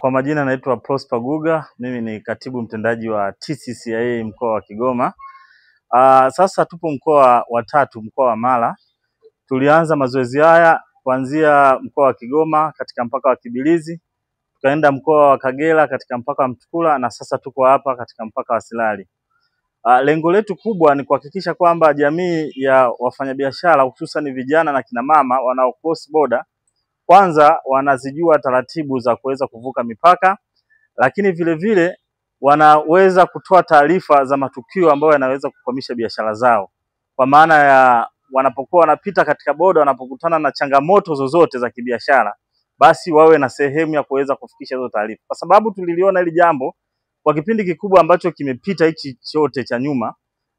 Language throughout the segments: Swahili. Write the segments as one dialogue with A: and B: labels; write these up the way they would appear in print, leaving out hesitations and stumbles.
A: Kwa majina naitwa Prosper Guga, mimi ni katibu mtendaji wa TCCIA mkoa wa Kigoma. Sasa tupo mkoa wa tatu, mkoa wa Mara. Tulianza mazoezi haya kuanzia mkoa wa Kigoma katika mpaka wa Kibilizi, tukaenda mkoa wa Kagera katika mpaka wa Mtukula, na sasa tuko hapa katika mpaka wa Silali. Lengo letu kubwa ni kuhakikisha kwamba jamii ya wafanyabiashara hususan vijana na kina mama wanao cross border kwanza wanazijua taratibu za kuweza kuvuka mipaka, lakini vile vile wanaweza kutoa taarifa za matukio ambayo yanaweza kukwamisha biashara zao. Kwa maana ya wanapokuwa wanapita katika boda, wanapokutana na changamoto zozote za kibiashara, basi wawe na sehemu ya kuweza kufikisha hizo taarifa. Kwa sababu tuliliona hili jambo kwa kipindi kikubwa ambacho kimepita hichi chote cha nyuma,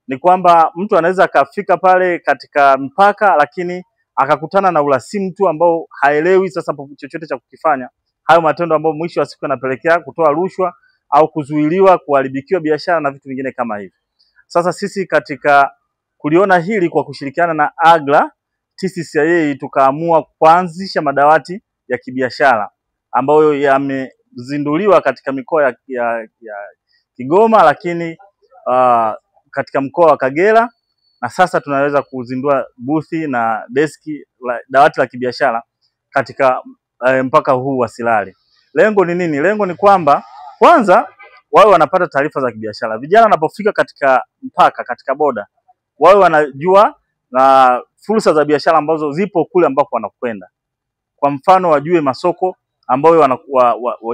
A: ni kwamba mtu anaweza akafika pale katika mpaka lakini akakutana na urasimu tu ambao haelewi sasa chochote cha kukifanya. Hayo matendo ambayo mwisho wa siku yanapelekea kutoa rushwa au kuzuiliwa, kuharibikiwa biashara na vitu vingine kama hivyo. Sasa sisi katika kuliona hili kwa kushirikiana na AGRA TCCIA tukaamua kuanzisha madawati ya kibiashara ambayo yamezinduliwa katika mikoa ya Kigoma, lakini katika mkoa wa Kagera, na sasa tunaweza kuzindua buthi na deski dawati la kibiashara katika mpaka huu wa Silali. Lengo ni nini? Lengo ni kwamba kwanza wao wanapata taarifa za kibiashara. Vijana wanapofika katika mpaka, katika boda, wao wanajua na fursa za biashara ambazo zipo kule ambako wanakwenda. Kwa mfano wajue masoko ambayo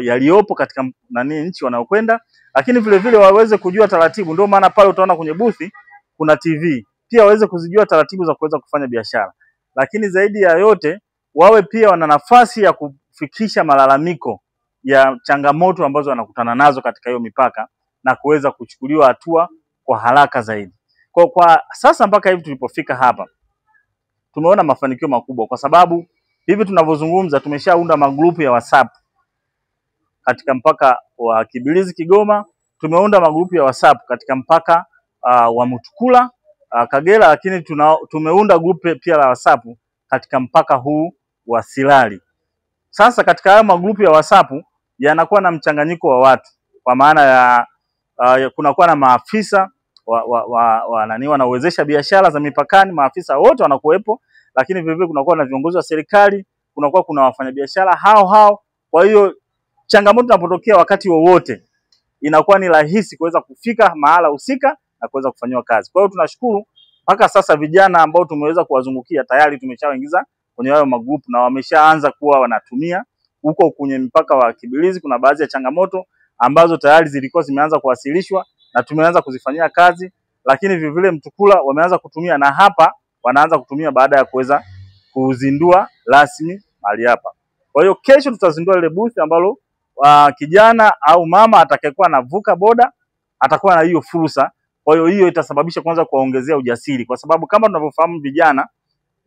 A: yaliopo katika nchi wanaokwenda, lakini vile vile waweze kujua taratibu. Ndio maana pale utaona kwenye buthi kuna TV. Pia waweze kuzijua taratibu za kuweza kufanya biashara. Lakini zaidi ya yote wawe pia wana nafasi ya kufikisha malalamiko ya changamoto ambazo wanakutana nazo katika hiyo mipaka na kuweza kuchukuliwa hatua kwa haraka zaidi. Kwa sasa mpaka hivi tulipofika hapa, tumeona mafanikio makubwa kwa sababu hivi tunavyozungumza tumeshaunda magrupu ya WhatsApp katika mpaka wa Kibilizi Kigoma, tumeunda magrupu ya WhatsApp katika mpaka wa Mtukula Kagera, lakini tumeunda grupu pia la WhatsApp katika mpaka huu wa Silali. Sasa katika haya magrupu ya WhatsApp yanakuwa na mchanganyiko wa watu, kwa maana ya kunakuwa na maafisa wanawezesha biashara za mipakani, maafisa wote wanakuwepo, lakini vile vile kunakuwa na viongozi wa serikali, kuna wafanyabiashara hao. Kwa hiyo changamoto inapotokea wakati wowote inakuwa ni rahisi kuweza kufika mahala husika na kuweza kufanywa kazi. Kwa hiyo tunashukuru mpaka sasa vijana ambao tumeweza kuwazungukia tayari tumeshawaingiza kwenye hayo magrupu na wameshaanza kuwa wanatumia huko kwenye mpaka wa Kibilizi. Kuna baadhi ya changamoto ambazo tayari zilikuwa zimeanza kuwasilishwa na tumeanza kuzifanyia kazi, lakini vile vile Mtukula wameanza kutumia, na hapa wanaanza kutumia baada ya kuweza kuzindua rasmi mahali hapa. Kwa hiyo kesho tutazindua ile booth ambalo kijana au mama atakayekuwa anavuka boda atakuwa na hiyo fursa. Kwa hiyo itasababisha kwanza kuwaongezea ujasiri, kwa sababu kama tunavyofahamu vijana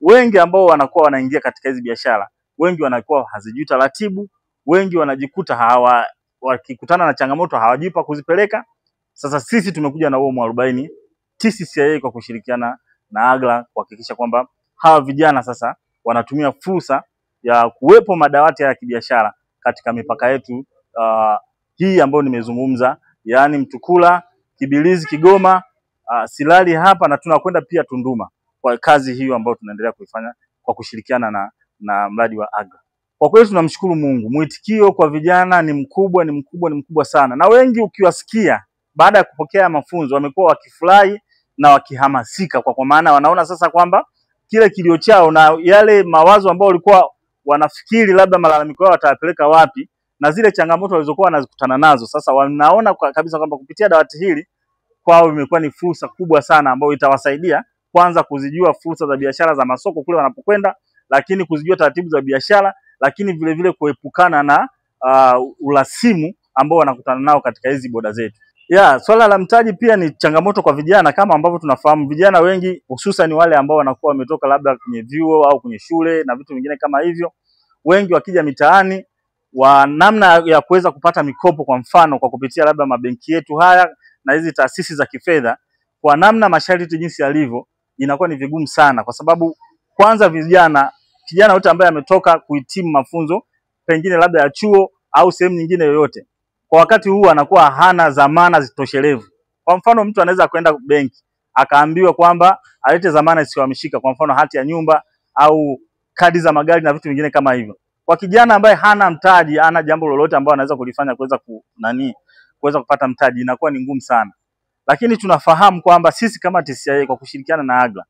A: wengi ambao wanakuwa wanaingia katika hizi biashara, wengi wanakuwa hazijui taratibu, wengi wanajikuta wakikutana na changamoto hawajui pa kuzipeleka. Sasa sisi tumekuja na huo mwarobaini TCCIA kwa kushirikiana na AGRA kuhakikisha kwamba hawa vijana sasa wanatumia fursa ya kuwepo madawati ya kibiashara katika mipaka yetu hii ambayo nimezungumza, yaani Mtukula, Kibilizi, Kigoma, Silali hapa, na tunakwenda pia Tunduma kwa kazi hiyo ambayo tunaendelea kuifanya kwa kushirikiana na mradi wa AGRA. Kwa kweli tunamshukuru Mungu, mwitikio kwa vijana ni mkubwa sana, na wengi ukiwasikia baada ya kupokea mafunzo wamekuwa wakifurahi na wakihamasika, kwa maana wanaona sasa kwamba kile kilio chao na yale mawazo ambao walikuwa wanafikiri labda malalamiko yao watayapeleka wapi na zile changamoto walizokuwa wanazikutana nazo, sasa wanaona kabisa kwamba kupitia dawati hili kwao imekuwa ni fursa kubwa sana ambayo itawasaidia kwanza kuzijua fursa za biashara za masoko kule wanapokwenda, lakini kuzijua taratibu za biashara, lakini vile vile kuepukana na urasimu ambao wanakutana nao katika hizi boda zetu. Swala la mtaji pia ni changamoto kwa vijana, kama ambavyo tunafahamu vijana wengi hususan wale ambao wanakuwa wametoka labda kwenye vyuo au kwenye shule na vitu vingine kama hivyo, wengi wakija mitaani namna ya kuweza kupata mikopo, kwa mfano kwa kupitia labda mabenki yetu haya na hizi taasisi za kifedha, kwa namna masharti jinsi yalivyo inakuwa ni vigumu sana, kwa sababu kwanza kijana wote ambaye ametoka kuhitimu mafunzo pengine labda ya chuo au sehemu nyingine yoyote, kwa wakati huu anakuwa hana dhamana zitoshelevu. Kwa mfano, mtu anaweza kwenda benki akaambiwa kwamba alete dhamana isiyohamishika, kwa mfano hati ya nyumba au kadi za magari na vitu vingine kama hivyo. Kwa kijana ambaye hana mtaji, hana jambo lolote ambalo anaweza kulifanya kuweza kupata mtaji, inakuwa ni ngumu sana. Lakini tunafahamu kwamba sisi kama TCCIA kwa kushirikiana na AGRA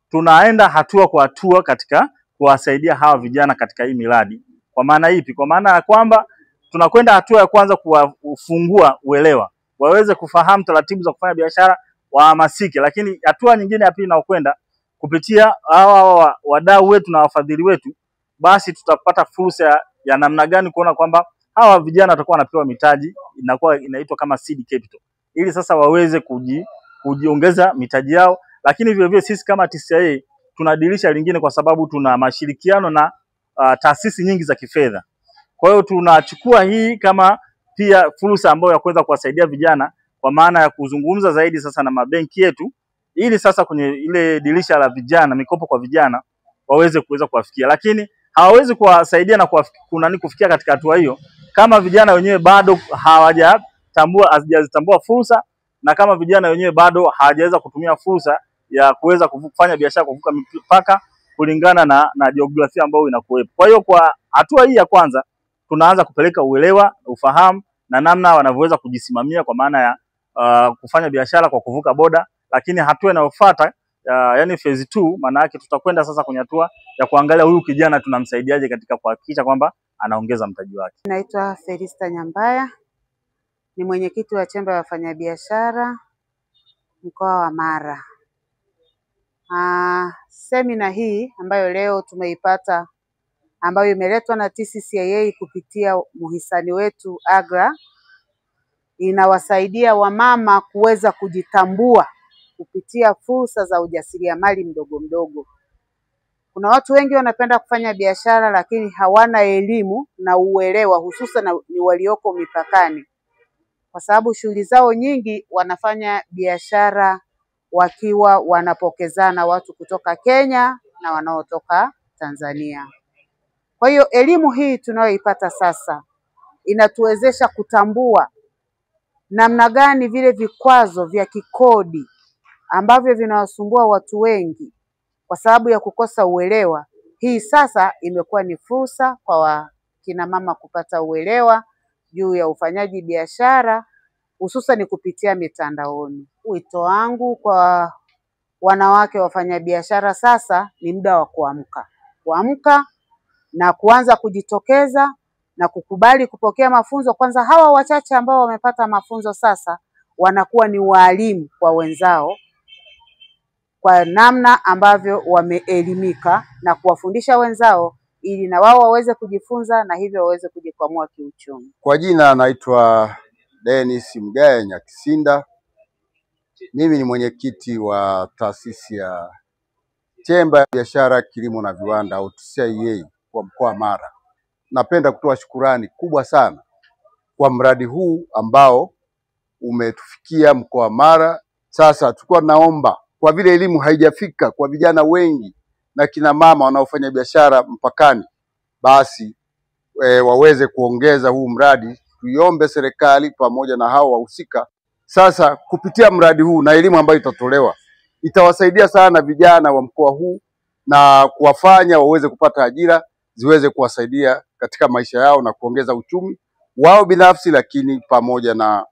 A: tunaenda hatua kwa hatua katika kuwasaidia hawa vijana katika hii miradi. Kwa maana ipi? Kwa maana ya kwamba tunakwenda hatua ya kwanza kuwafungua uelewa, waweze kufahamu taratibu za kufanya biashara, wahamasike. Lakini hatua nyingine ya pili inayokwenda kupitia hawa wadau wetu na wafadhili wetu, basi tutapata fursa ya namna gani kuona kwamba hawa vijana watakuwa wanapewa mitaji, inaitwa kama seed capital, ili sasa waweze kujiongeza mitaji yao. Lakini vile vile sisi kama TCCIA tuna dirisha lingine, kwa sababu tuna mashirikiano na taasisi nyingi za kifedha. Kwa hiyo tunachukua hii kama pia fursa ambayo ya kuweza kuwasaidia vijana, kwa maana ya kuzungumza zaidi sasa na mabenki yetu, ili sasa kwenye ile dirisha la vijana, mikopo kwa vijana, waweze kuwafikia. Lakini hawawezi kuwasaidia na kufikia katika hatua hiyo kama vijana wenyewe bado hawajazitambua fursa, na kama vijana wenyewe bado hawajaweza kutumia fursa ya kuweza kufanya biashara kuvuka mipaka kulingana na jiografia ambayo inakuwepo. Kwa hiyo kwa hatua hii ya kwanza tunaanza kupeleka uelewa, ufahamu na namna wanavyoweza kujisimamia, kwa maana ya kufanya biashara kwa kuvuka boda. Lakini hatua inayofuata yani phase 2, maana yake tutakwenda sasa kwenye hatua ya kuangalia huyu kijana tunamsaidiaje katika kuhakikisha kwamba anaongeza mtaji wake.
B: Naitwa Felista Nyambaya, ni mwenyekiti wa chemba ya wafanyabiashara mkoa wa Mara. Semina hii ambayo leo tumeipata, ambayo imeletwa na TCCIA kupitia muhisani wetu AGRA, inawasaidia wamama kuweza kujitambua kupitia fursa za ujasiriamali mdogo mdogo. Kuna watu wengi wanapenda kufanya biashara, lakini hawana elimu na uelewa, hususan ni walioko mipakani, kwa sababu shughuli zao nyingi wanafanya biashara wakiwa wanapokezana watu kutoka Kenya na wanaotoka Tanzania. Kwa hiyo elimu hii tunayoipata sasa inatuwezesha kutambua namna gani vile vikwazo vya kikodi ambavyo vinawasumbua watu wengi kwa sababu ya kukosa uelewa. Hii sasa imekuwa ni fursa kwa kina mama kupata uelewa juu ya ufanyaji biashara, hususan kupitia mitandaoni. Wito wangu kwa wanawake wafanyabiashara sasa ni muda wa kuamka na kuanza kujitokeza na kukubali kupokea mafunzo. Kwanza hawa wachache ambao wamepata mafunzo sasa wanakuwa ni walimu kwa wenzao, kwa namna ambavyo wameelimika, na kuwafundisha wenzao ili na wao waweze kujifunza na hivyo waweze kujikwamua kiuchumi.
C: Kwa jina naitwa Dennis Mgaya Nyakisinda. Mimi ni mwenyekiti wa taasisi ya chemba ya biashara, kilimo na viwanda au TCCIA kwa mkoa wa Mara. Napenda kutoa shukurani kubwa sana kwa mradi huu ambao umetufikia mkoa wa Mara. Sasa tulikuwa naomba, kwa vile elimu haijafika kwa vijana wengi na kina mama wanaofanya biashara mpakani, basi waweze kuongeza huu mradi. Tuiombe serikali pamoja na hao wahusika sasa, kupitia mradi huu na elimu ambayo itatolewa, itawasaidia sana vijana wa mkoa huu na kuwafanya waweze kupata ajira, ziweze kuwasaidia katika maisha yao na kuongeza uchumi wao binafsi, lakini pamoja na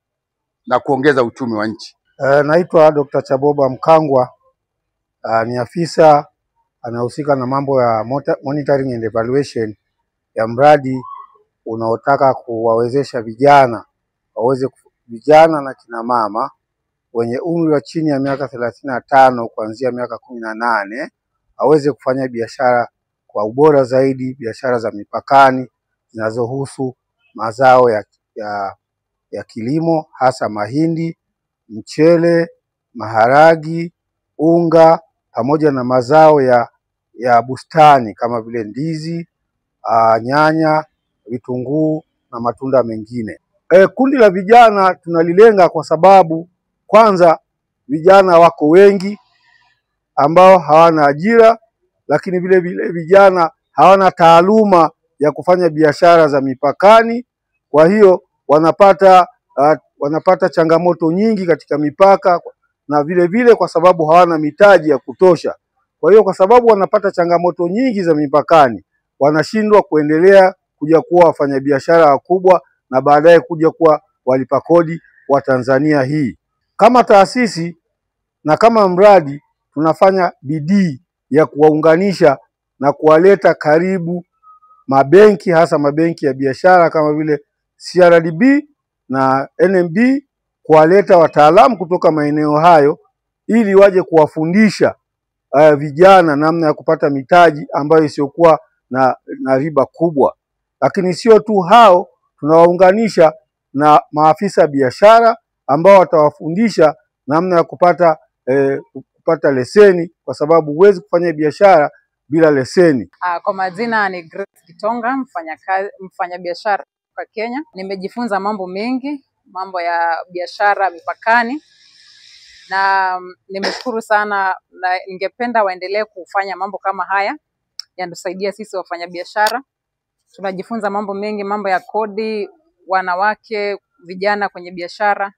C: kuongeza uchumi wa nchi.
D: Naitwa Dr. Chaboba Mkangwa, ni afisa anahusika na mambo ya monitoring and evaluation ya mradi unaotaka kuwawezesha vijana vijana na kina mama wenye umri wa chini ya miaka 35 kuanzia miaka 18 waweze kufanya biashara kwa ubora zaidi, biashara za mipakani zinazohusu mazao ya kilimo, hasa mahindi, mchele, maharagi, unga pamoja na mazao ya bustani kama vile ndizi, nyanya, vitunguu na matunda mengine. Kundi la vijana tunalilenga kwa sababu kwanza vijana wako wengi ambao hawana ajira, lakini vile vijana hawana taaluma ya kufanya biashara za mipakani, Kwa hiyo wanapata changamoto nyingi katika mipaka, na vile vile kwa sababu hawana mitaji ya kutosha. Kwa hiyo kwa sababu wanapata changamoto nyingi za mipakani, wanashindwa kuendelea kuja kuwa wafanyabiashara wakubwa na baadaye kuja kuwa walipa kodi wa Tanzania hii. Kama taasisi na kama mradi tunafanya bidii ya kuwaunganisha na kuwaleta karibu mabenki, hasa mabenki ya biashara kama vile CRDB na NMB, kuwaleta wataalamu kutoka maeneo hayo ili waje kuwafundisha vijana namna ya kupata mitaji ambayo isiyokuwa na riba kubwa. Lakini sio tu hao, tunawaunganisha na maafisa biashara ambao watawafundisha namna ya kupata leseni, kwa sababu huwezi kufanya biashara bila leseni.
E: Kwa majina ni Grace Kitonga, mfanyabiashara kutoka Kenya. Nimejifunza mambo mengi, mambo ya biashara mipakani, na nimeshukuru sana, na ningependa waendelee kufanya mambo kama haya, yanasaidia sisi wafanyabiashara. Tunajifunza mambo mengi, mambo ya kodi, wanawake, vijana kwenye biashara.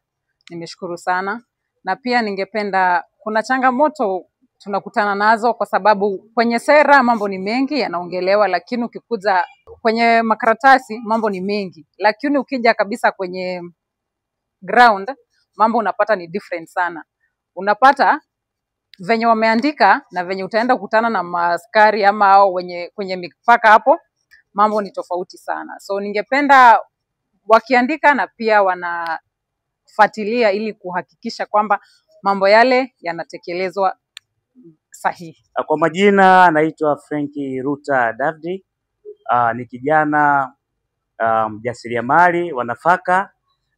E: Nimeshukuru sana. Na pia ningependa, kuna changamoto tunakutana nazo kwa sababu kwenye sera mambo ni mengi yanaongelewa, lakini ukikuja kwenye makaratasi mambo ni mengi, lakini ukija kabisa kwenye ground mambo unapata ni different sana. Unapata venye wameandika na venye utaenda kukutana na maaskari ama hao kwenye mipaka, hapo mambo ni tofauti sana. So ningependa wakiandika na pia wanafuatilia ili kuhakikisha kwamba mambo yale yanatekelezwa sahihi.
F: Kwa majina naitwa Frankie Ruta Davdi. Ni kijana mjasiriamali wa nafaka.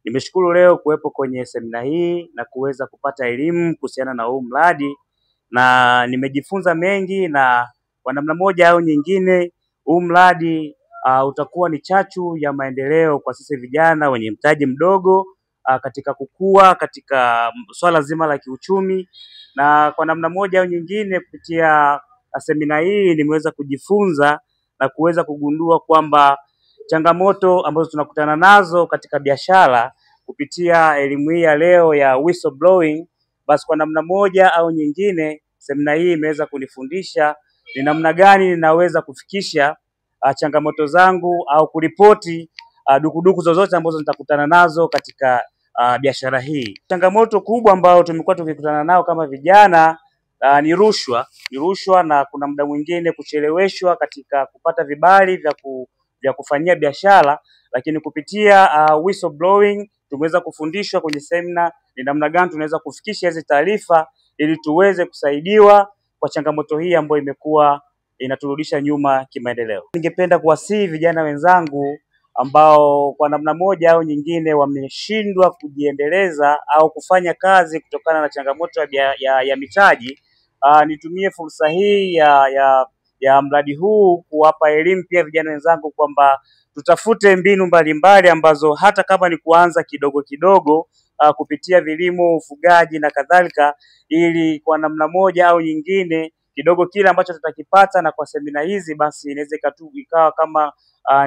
F: Nimeshukuru leo kuwepo kwenye semina hii na kuweza kupata elimu kuhusiana na huu mradi, na nimejifunza mengi, na kwa namna moja au nyingine huu mradi utakuwa ni chachu ya maendeleo kwa sisi vijana wenye mtaji mdogo katika kukua katika swala zima la kiuchumi. Na kwa namna moja au nyingine kupitia semina hii nimeweza kujifunza na kuweza kugundua kwamba changamoto ambazo tunakutana nazo katika biashara kupitia elimu hii ya leo ya whistleblowing, basi kwa namna moja au nyingine semina hii imeweza kunifundisha ni namna gani ninaweza kufikisha changamoto zangu au kuripoti dukuduku zozote ambazo nitakutana nazo katika biashara hii. Changamoto kubwa ambayo tumekuwa tukikutana nao kama vijana ni rushwa, na kuna muda mwingine kucheleweshwa katika kupata vibali vya kufanyia biashara, lakini kupitia whistleblowing tumeweza kufundishwa kwenye semina ni namna gani tunaweza kufikisha hizi taarifa ili tuweze kusaidiwa kwa changamoto hii ambayo imekuwa inaturudisha nyuma kimaendeleo. Ningependa kuwasihi vijana wenzangu ambao kwa namna moja au nyingine wameshindwa kujiendeleza au kufanya kazi kutokana na changamoto ya mitaji, nitumie fursa hii ya mradi huu kuwapa elimu pia vijana wenzangu kwamba tutafute mbinu mbalimbali ambazo hata kama ni kuanza kidogo kidogo kupitia vilimo, ufugaji na kadhalika, ili kwa namna moja au nyingine kidogo kile ambacho tutakipata na kwa semina hizi basi inaweza ikawa kama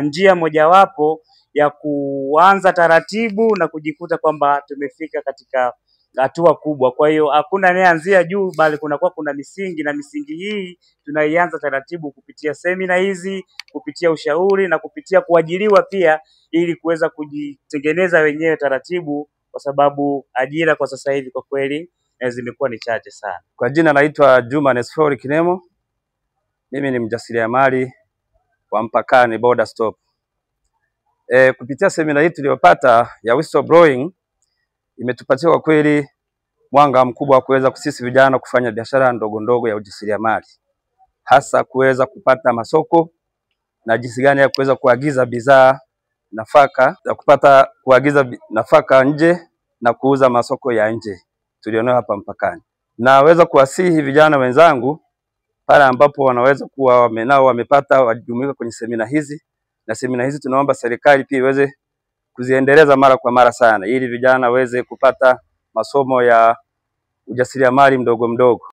F: njia mojawapo ya kuanza taratibu na kujikuta kwamba tumefika katika hatua kubwa. Kwa hiyo hakuna anayeanzia juu, bali kuna misingi, na misingi hii tunaianza taratibu kupitia semina hizi, kupitia ushauri na kupitia kuajiriwa pia, ili kuweza kujitengeneza wenyewe taratibu, kwa sababu ajira kwa sasa hivi kwa kweli zimekuwa ni chache sana.
G: Kwa jina naitwa Juma Nesfori Kinemo. Mimi ni mjasiriamali wa mpakani border stop. Kupitia semina hii tuliyopata ya whistleblowing imetupatia kwa kweli mwanga mkubwa wa kuweza sisi vijana kufanya biashara ndogo ndogo ya ujasiriamali, hasa kuweza kupata masoko na jinsi gani ya kuweza kuagiza bidhaa nafaka, na kuagiza nafaka nje na kuuza masoko ya nje tulionao hapa mpakani. Naweza kuwasihi vijana wenzangu pale ambapo wanaweza kuwa wamepata wajumuika kwenye semina hizi, na semina hizi tunaomba serikali pia iweze kuziendeleza mara kwa mara sana, ili vijana waweze kupata masomo ya ujasiriamali mdogo mdogo.